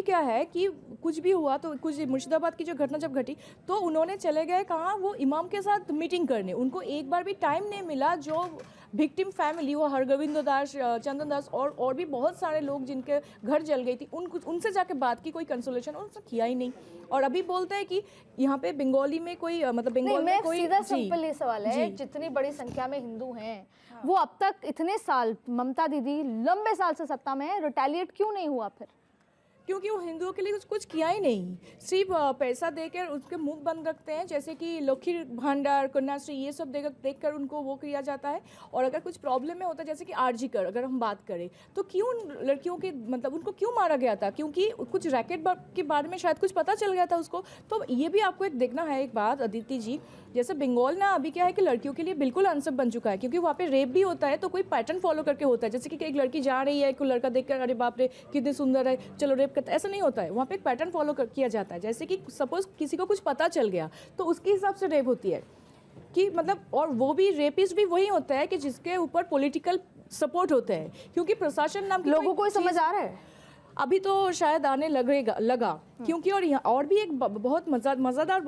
अभी क्या है कि कुछ भी हुआ तो कुछ मुर्शिदाबाद की जो घटना जब घटी तो उन्होंने चले गए कहाँ, वो इमाम के साथ मीटिंग करने, उनको एक बार भी टाइम नहीं मिला। जो विक्टिम फैमिली, वो हरगोविंद दास, चंदन दास और भी बहुत सारे लोग जिनके घर जल गई थी, उनसे जाके बात की, कोई कंसोलेशन उनसे किया ही नहीं। और अभी बोलते हैं कि यहाँ पे बंगाली में कोई मतलब बंगाल में कोई, सीधा सिंपल ये सवाल है, जितनी बड़ी संख्या में हिंदू हैं वो अब तक इतने साल, ममता दीदी लंबे साल से सत्ता में है, रिटेलिएट क्यों नहीं हुआ फिर? क्योंकि वो हिंदुओं के लिए कुछ किया ही नहीं, सिर्फ पैसा देकर उसके मुंह बंद रखते हैं। जैसे कि लक्ष्मी भंडार, कन्याश्री, ये सब देखकर उनको वो किया जाता है। और अगर कुछ प्रॉब्लम में होता है, जैसे कि आरजी कर अगर हम बात करें, तो क्यों लड़कियों के मतलब उनको क्यों मारा गया था? क्योंकि कुछ रैकेट के बारे में शायद कुछ पता चल गया था उसको। तो ये भी आपको एक देखना है एक बात अदिति जी, जैसे बंगाल ना अभी क्या है कि लड़कियों के लिए बिल्कुल अनसेफ बन चुका है, क्योंकि वहाँ पे रेप भी होता है तो कोई पैटर्न फॉलो करके होता है। जैसे कि एक लड़की जा रही है, कोई लड़का देखकर अरे बाप रे कितनी सुंदर है, चलो रेप करता है, ऐसा नहीं होता है। वहाँ पे एक पैटर्न फॉलो किया जाता है। जैसे कि सपोज किसी को कुछ पता चल गया तो उसके हिसाब से रेप होती है कि मतलब, और वो भी रेपिस्ट भी वही होता है कि जिसके ऊपर पॉलिटिकल सपोर्ट होते हैं, क्योंकि प्रशासन नाम की लोगों को समझ आ रहा है अभी तो शायद आने लगा क्योंकि और यहाँ और भी एक बहुत मज़ेदार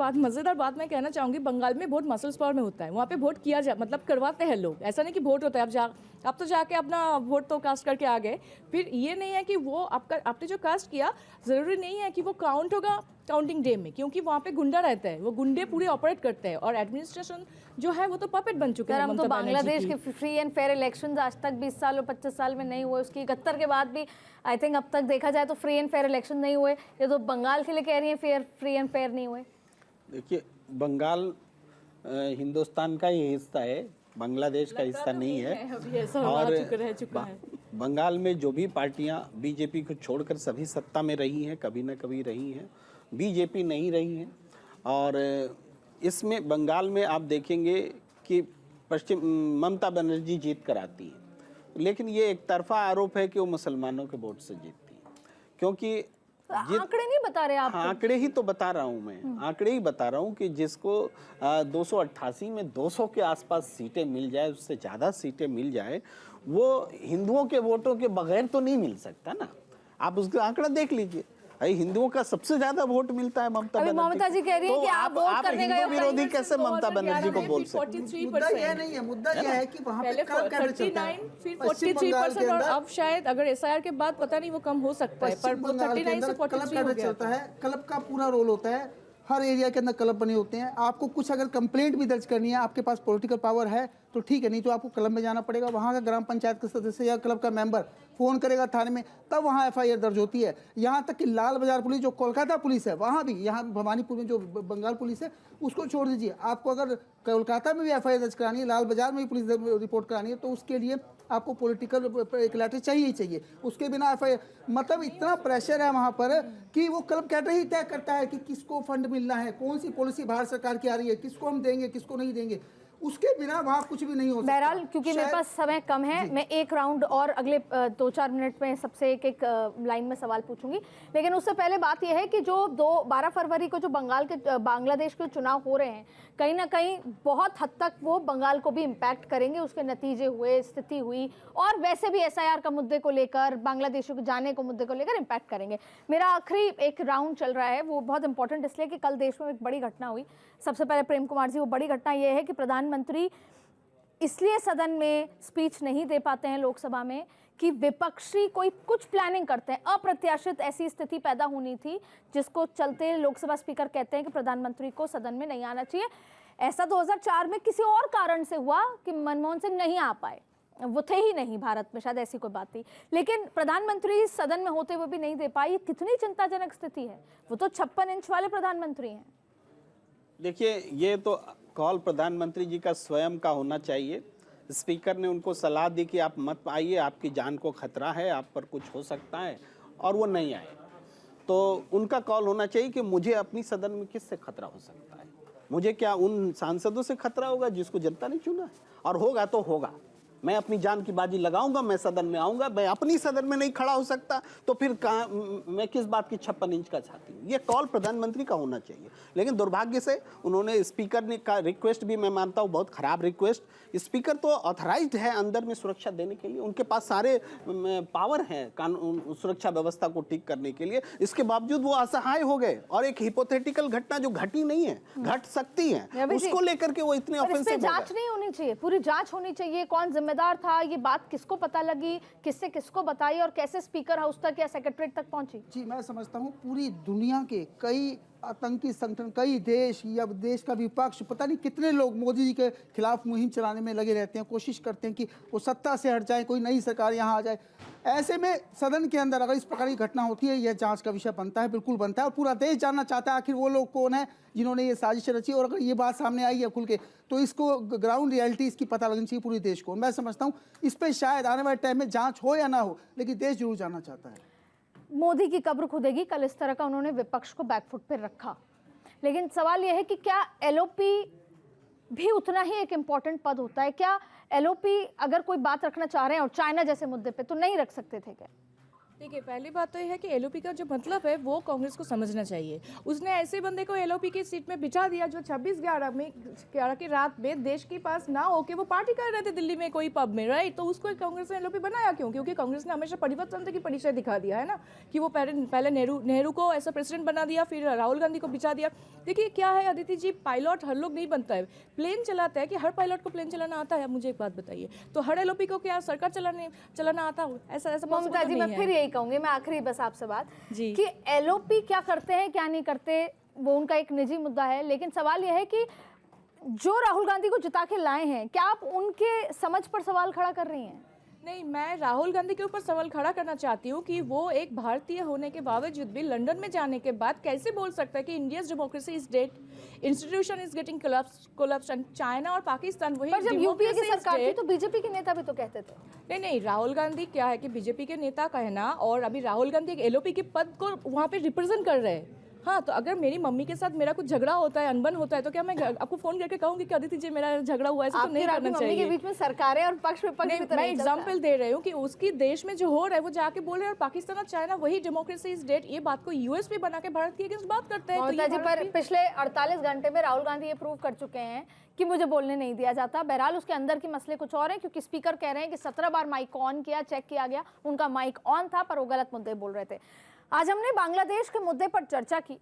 बात मैं कहना चाहूँगी। बंगाल में वोट मसल्स पावर में होता है, वहाँ पे वोट किया मतलब करवाते हैं लोग, ऐसा नहीं कि वोट होता है आप तो जाके अपना वोट तो कास्ट करके आ गए। फिर ये नहीं है कि वो आपने जो कास्ट किया ज़रूरी नहीं है कि वो काउंट होगा काउंटिंग डे में, क्योंकि वहाँ पे गुंडा रहता है, वो गुंडे पूरे ऑपरेट करते हैं और एडमिनिस्ट्रेशन जो है वो तो पपेट बन चुके हैं। हम तो बांग्लादेश के फ्री एंड फेयर इलेक्शंस आज तक 20 साल और 25 साल में नहीं हुए, उसकी 71 के बाद भी आई थिंक अब तक देखा जाए तो फ्री एंड फेयर इलेक्शन नहीं हुए। ये तो बंगाल के लिए कह रही हैं फ्री एंड फेयर नहीं हुए। देखिए, बंगाल हिंदुस्तान का ही हिस्सा है, बांग्लादेश का हिस्सा नहीं है। और बंगाल में जो भी पार्टियां बीजेपी को छोड़कर सभी सत्ता में रही हैं, कभी ना कभी रही हैं, बीजेपी नहीं रही है। और इसमें बंगाल में आप देखेंगे कि ममता बनर्जी जीत कर आती है, लेकिन ये एक तरफा आरोप है कि वो मुसलमानों के वोट से जीतती है, क्योंकि आंकड़े नहीं बता रहे आप? आंकड़े ही तो बता रहा हूँ मैं, आंकड़े ही बता रहा हूँ कि जिसको 288 में 200 के आसपास सीटें मिल जाए, उससे ज़्यादा सीटें मिल जाए, वो हिंदुओं के वोटों के बगैर तो नहीं मिल सकता ना। आप उसका आंकड़ा देख लीजिए, हिंदुओं का सबसे ज्यादा वोट मिलता है ममता बनर्जी। ममता जी कह रही है कि आप वोट करने गए, हिंदू विरोधी कैसे ममता बनर्जी को बोल सकते हैं? मुद्दा ये नहीं है, मुद्दा ये है कि वहाँ पे कब कैसे चलता है। 43% और अब शायद अगर एसआईआर के बाद पता नहीं वो कम हो सकता है, पर 39 से 43 हो गया। चलता है, क्लब का पूरा रोल होता है, हर एरिया के अंदर क्लब बने होते हैं। आपको कुछ अगर कंप्लेंट भी दर्ज करनी है, आपके पास पॉलिटिकल पावर है तो ठीक है, नहीं तो आपको क्लब में जाना पड़ेगा। वहाँ का ग्राम पंचायत का सदस्य या क्लब का मेंबर फ़ोन करेगा थाने में, तब वहाँ एफआईआर दर्ज होती है। यहाँ तक कि लाल बाजार पुलिस जो कोलकाता पुलिस है, वहाँ भी, यहाँ भवानीपुर में जो बंगाल पुलिस है उसको छोड़ दीजिए, आपको अगर कोलकाता में भी एफआईआर दर्ज करानी है, लाल बाजार में भी पुलिस रिपोर्ट करानी है, तो उसके लिए आपको पॉलिटिकल एक लेटर चाहिए ही चाहिए। उसके बिना एफआईआर, मतलब इतना प्रेशर है वहाँ पर कि वो क्लब कैडर ही तय करता है कि किसको फंड मिलना है, कौन सी पॉलिसी भारत सरकार की आ रही है, किसको हम देंगे किसको नहीं देंगे। उसके बिना वहाँ कुछ भी नहीं हो सकता। बहरहाल, क्योंकि मेरे पास समय कम है, मैं एक राउंड और अगले 2-4 मिनट में सबसे एक लाइन में सवाल पूछूंगी, लेकिन उससे पहले बात यह है कि जो 12 फरवरी को जो बांग्लादेश के चुनाव हो रहे हैं, कहीं ना कहीं बहुत हद तक वो बंगाल को भी इम्पैक्ट करेंगे, उसके नतीजे हुए, स्थिति हुई, और वैसे भी एसआईआर का मुद्दे को लेकर, बांग्लादेशियों को जाने को मुद्दे को लेकर इम्पैक्ट करेंगे। मेरा आखिरी एक राउंड चल रहा है, वो बहुत इंपॉर्टेंट इसलिए कि कल देश में एक बड़ी घटना हुई। सबसे पहले प्रेम कुमार जी, वो बड़ी घटना यह है कि प्रधानमंत्री इसलिए सदन में स्पीच नहीं दे पाते हैं लोकसभा में कि विपक्षी कोई कुछ प्लानिंग करते हैं। अप्रत्याशित ऐसी स्थिति पैदा होनी थी जिसको चलते लोकसभा स्पीकर कहते हैं कि प्रधानमंत्री को सदन में नहीं आना चाहिए। ऐसा 2004 में किसी और कारण से हुआ कि मनमोहन सिंह नहीं आ पाए, वो थे ही नहीं भारत में, शायद ऐसी कोई बात थी, लेकिन प्रधानमंत्री सदन में होते हुए भी नहीं दे पाई। कितनी चिंताजनक स्थिति है। वो तो 56 इंच वाले प्रधानमंत्री हैं। देखिए, ये तो कॉल प्रधानमंत्री जी का स्वयं का होना चाहिए। स्पीकर ने उनको सलाह दी कि आप मत आइए, आपकी जान को खतरा है, आप पर कुछ हो सकता है, और वो नहीं आए, तो उनका कॉल होना चाहिए कि मुझे अपनी सदन में किससे खतरा हो सकता है, मुझे क्या उन सांसदों से खतरा होगा जिसको जनता ने चुना है, और होगा तो होगा, मैं अपनी जान की बाजी लगाऊंगा, मैं सदन में आऊंगा, मैं अपनी सदन में नहीं खड़ा हो सकता तो फिर मैं किस बात की 56 इंच का छाती हूँ? ये कॉल प्रधानमंत्री का होना चाहिए। लेकिन दुर्भाग्य से उन्होंने स्पीकर ने का रिक्वेस्ट भी मैं मानता हूँ बहुत खराब रिक्वेस्ट। स्पीकर तो ऑथराइज्ड है अंदर में सुरक्षा देने के लिए, उनके पास सारे पावर हैं कानून सुरक्षा व्यवस्था को ठीक करने के लिए, इसके बावजूद वो असहाय हो गए और एक हिपोथेटिकल घटना जो घटी नहीं है, घट सकती है, उसको लेकर के वो इतने ऑफेंसिव हो गए। जांच नहीं होनी चाहिए, पूरी जांच होनी चाहिए। कौन जिम्मेदार था, ये बात किसको पता लगी, किससे किसको बताई और कैसे स्पीकर हाउस तक या सेक्रेटरीट तक पहुंची? जी मैं समझता हूँ पूरी दुनिया के कई आतंकी संगठन, कई देश या देश का विपक्ष, पता नहीं कितने लोग मोदी जी के खिलाफ मुहिम चलाने में लगे रहते हैं, कोशिश करते हैं कि वो सत्ता से हट जाए, कोई नई सरकार यहाँ आ जाए। ऐसे में सदन के अंदर अगर इस प्रकार की घटना होती है, यह जांच का विषय बनता है, बिल्कुल बनता है। और पूरा देश जानना चाहता है आखिर वो लोग कौन है जिन्होंने ये साजिश रची। और अगर ये बात सामने आई है खुल के, तो इसको ग्राउंड रियलिटी इसकी पता लगनी चाहिए पूरे देश को। मैं समझता हूँ इस पर शायद आने वाले टाइम में जाँच हो या ना हो, लेकिन देश जरूर जानना चाहता है। मोदी की कब्र खुदेगी, कल इस तरह का उन्होंने विपक्ष को बैकफुट पर रखा। लेकिन सवाल यह है कि क्या एलओपी भी उतना ही एक इम्पॉर्टेंट पद होता है? क्या एलओपी अगर कोई बात रखना चाह रहे हैं और चाइना जैसे मुद्दे पे, तो नहीं रख सकते थे क्या? देखिए, पहली बात तो यह है कि एलओपी का जो मतलब है वो कांग्रेस को समझना चाहिए। उसने ऐसे बंदे को एलओपी की सीट में बिठा दिया जो 26/11 की रात में देश के पास ना हो के वो पार्टी कर रहे थे दिल्ली में कोई पब में, राइट? तो उसको कांग्रेस ने एलओपी बनाया क्यों? क्योंकि कांग्रेस ने हमेशा परिवर्तन की परिचय दिखा दिया है ना, कि वो पहले नेहरू को ऐसा प्रेसिडेंट बना दिया, फिर राहुल गांधी को बिछा दिया। देखिए क्या है अदिति जी, पायलट हर लोग नहीं बनता है। प्लेन चलाता है कि हर पायलट को प्लेन चलाना आता है? मुझे एक बात बताइए, तो हर एलओपी को क्या सरकार चलाना आता हो? ऐसा ममता जी, मैं फिर यही कहूंगी, मैं आखिरी बस आपसे बात जी कि एलओपी क्या करते हैं क्या नहीं करते वो उनका एक निजी मुद्दा है, लेकिन सवाल यह है कि जो राहुल गांधी को जिता के लाए हैं, क्या आप उनके समझ पर सवाल खड़ा कर रही हैं? नहीं, मैं राहुल गांधी के ऊपर सवाल खड़ा करना चाहती हूँ कि वो एक भारतीय होने के बावजूद भी लंदन में जाने के बाद कैसे बोल सकता है कि India's democracy is dead, institution is getting collapse, and China और पाकिस्तान वही। पर जब यूपीए की सरकार थी तो बीजेपी के नेता भी तो कहते थे। नहीं, राहुल गांधी क्या है कि बीजेपी के नेता कहना, और अभी राहुल गांधी एक एलओपी के पद को वहाँ पे रिप्रेजेंट कर रहे हैं। हाँ, तो अगर मेरी मम्मी के साथ मेरा कुछ झगड़ा होता है, अनबन होता है, तो क्या मैं आपको फोन करके कहूंगी कि अदिति जी मेरा झगड़ा हुआ है? ऐसा तो नहीं करना चाहिए। के बीच में सरकारें और पक्ष विपक्ष की तरह मैं एग्जांपल दे रही हूँ कि उसकी देश में जो हो रहा है वो जाके बोल रहे हैं, और पाकिस्तान और चाइना वही डेमोक्रेसी इज डेड, ये बात को यूएस पे बना के भारत के अगेंस्ट बात करते हैं। ममता जी, पर पिछले 48 घंटे में राहुल गांधी ये प्रूव कर चुके हैं कि मुझे बोलने नहीं दिया जाता। बहरहाल उसके अंदर के मसले कुछ और हैं, क्योंकि स्पीकर कह रहे हैं कि 17 बार माइक ऑन किया, चेक किया गया, उनका माइक ऑन था पर वो गलत मुद्दे बोल रहे थे। आज हमने बांग्लादेश के मुद्दे पर चर्चा की।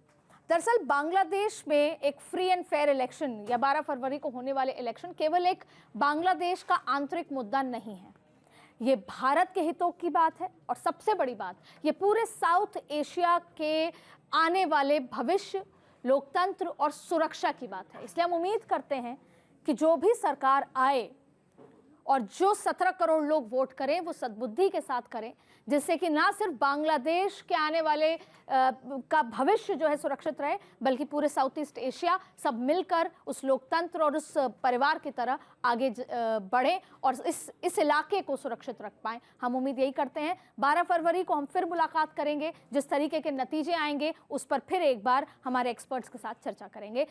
दरअसल बांग्लादेश में एक फ्री एंड फेयर इलेक्शन या 12 फरवरी को होने वाले इलेक्शन केवल एक बांग्लादेश का आंतरिक मुद्दा नहीं है, ये भारत के हितों की बात है, और सबसे बड़ी बात, ये पूरे साउथ एशिया के आने वाले भविष्य, लोकतंत्र और सुरक्षा की बात है। इसलिए हम उम्मीद करते हैं कि जो भी सरकार आए और जो 17 करोड़ लोग वोट करें वो सद्बुद्धि के साथ करें, जिससे कि ना सिर्फ बांग्लादेश के आने वाले का भविष्य जो है सुरक्षित रहे, बल्कि पूरे साउथ ईस्ट एशिया सब मिलकर उस लोकतंत्र और उस परिवार की तरह आगे बढ़े और इस इलाके को सुरक्षित रख पाएं। हम उम्मीद यही करते हैं। 12 फरवरी को हम फिर मुलाकात करेंगे, जिस तरीके के नतीजे आएंगे उस पर फिर एक बार हमारे एक्सपर्ट्स के साथ चर्चा करेंगे।